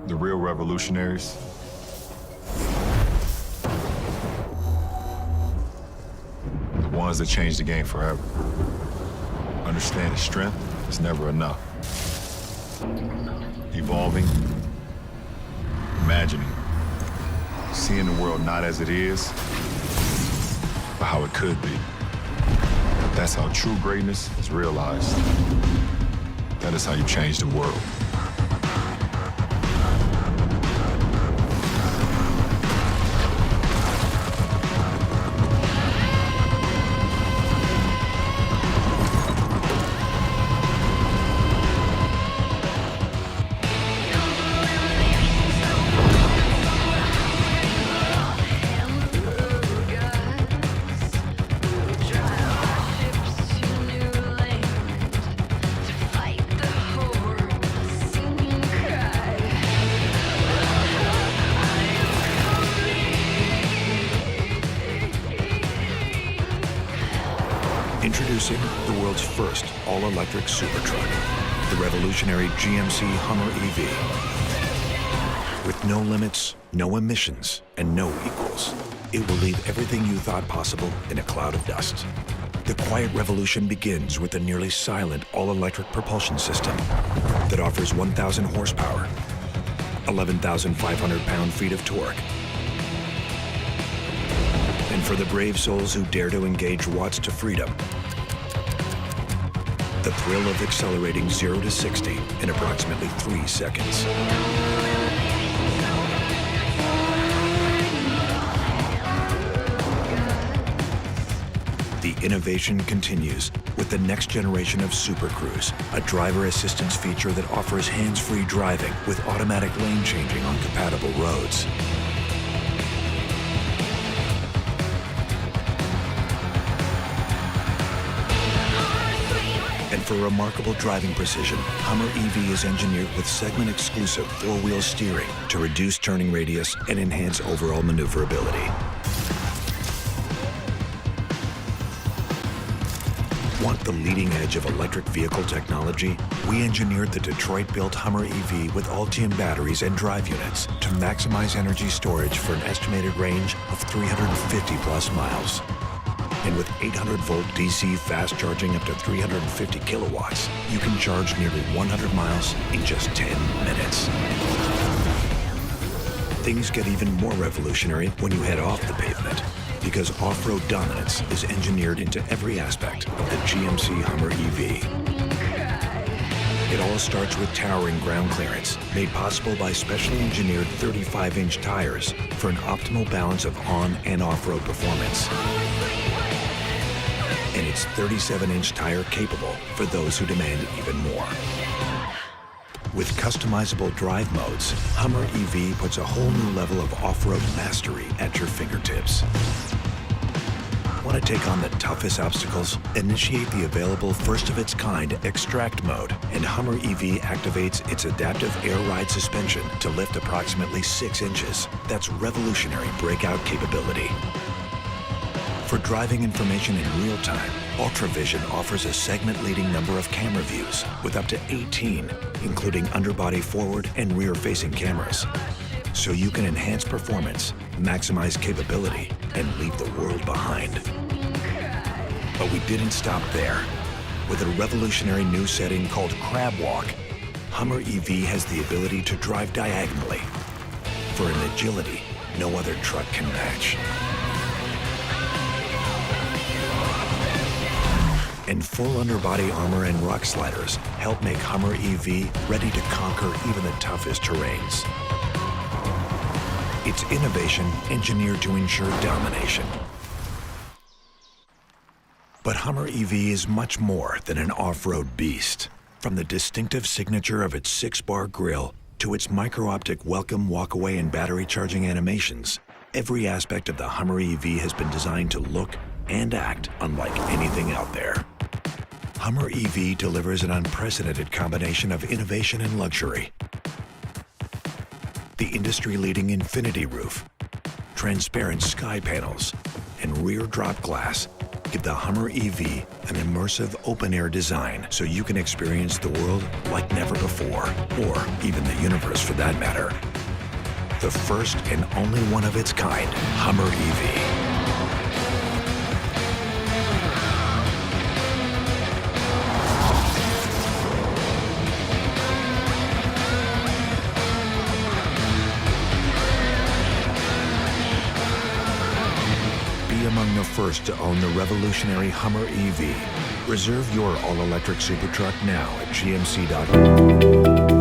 The real revolutionaries, the ones that change the game forever. Understanding strength is never enough. Evolving, imagining, seeing the world not as it is, but how it could be. That's how true greatness is realized. That is how you change the world. Introducing the world's first all-electric super truck, the revolutionary GMC HUMMER EV. With no limits, no emissions, and no equals, it will leave everything you thought possible in a cloud of dust. The quiet revolution begins with a nearly silent all-electric propulsion system that offers 1,000 horsepower, 11,500 pound-feet of torque. And for the brave souls who dare to engage watts to freedom, the thrill of accelerating 0 to 60 in approximately 3 seconds. The innovation continues with the next generation of Super Cruise, a driver assistance feature that offers hands-free driving with automatic lane changing on compatible roads. And for remarkable driving precision, HUMMER EV is engineered with segment-exclusive four-wheel steering to reduce turning radius and enhance overall maneuverability. Want the leading edge of electric vehicle technology? We engineered the Detroit-built HUMMER EV with Ultium batteries and drive units to maximize energy storage for an estimated range of 350-plus miles. And with 800-volt DC fast charging up to 350 kilowatts, you can charge nearly 100 miles in just 10 minutes. Things get even more revolutionary when you head off the pavement, because off-road dominance is engineered into every aspect of the GMC HUMMER EV. It all starts with towering ground clearance, made possible by specially engineered 35-inch tires for an optimal balance of on- and off-road performance. And it's 37-inch tire capable for those who demand even more. With customizable drive modes, HUMMER EV puts a whole new level of off-road mastery at your fingertips. Want to take on the toughest obstacles? Initiate the available first-of-its-kind Extract mode, and HUMMER EV activates its adaptive air ride suspension to lift approximately 6 inches. That's revolutionary breakout capability. For driving information in real time, UltraVision offers a segment-leading number of camera views with up to 18, including underbody forward and rear-facing cameras. So you can enhance performance, maximize capability, and leave the world behind. But we didn't stop there. With a revolutionary new setting called Crab Walk, HUMMER EV has the ability to drive diagonally for an agility no other truck can match. And full underbody armor and rock sliders help make HUMMER EV ready to conquer even the toughest terrains. It's innovation engineered to ensure domination. But HUMMER EV is much more than an off-road beast. From the distinctive signature of its 6-bar grille to its micro-optic welcome, walkaway, and battery charging animations, every aspect of the HUMMER EV has been designed to look and act unlike anything out there. HUMMER EV delivers an unprecedented combination of innovation and luxury. The industry-leading infinity roof, transparent sky panels, and rear drop glass Give the Hummer EV an immersive open-air design so you can experience the world like never before, or even the universe for that matter. The first and only one of its kind, Hummer EV. Be among the first to own the revolutionary Hummer EV. Reserve your all-electric supertruck now at gmc.com.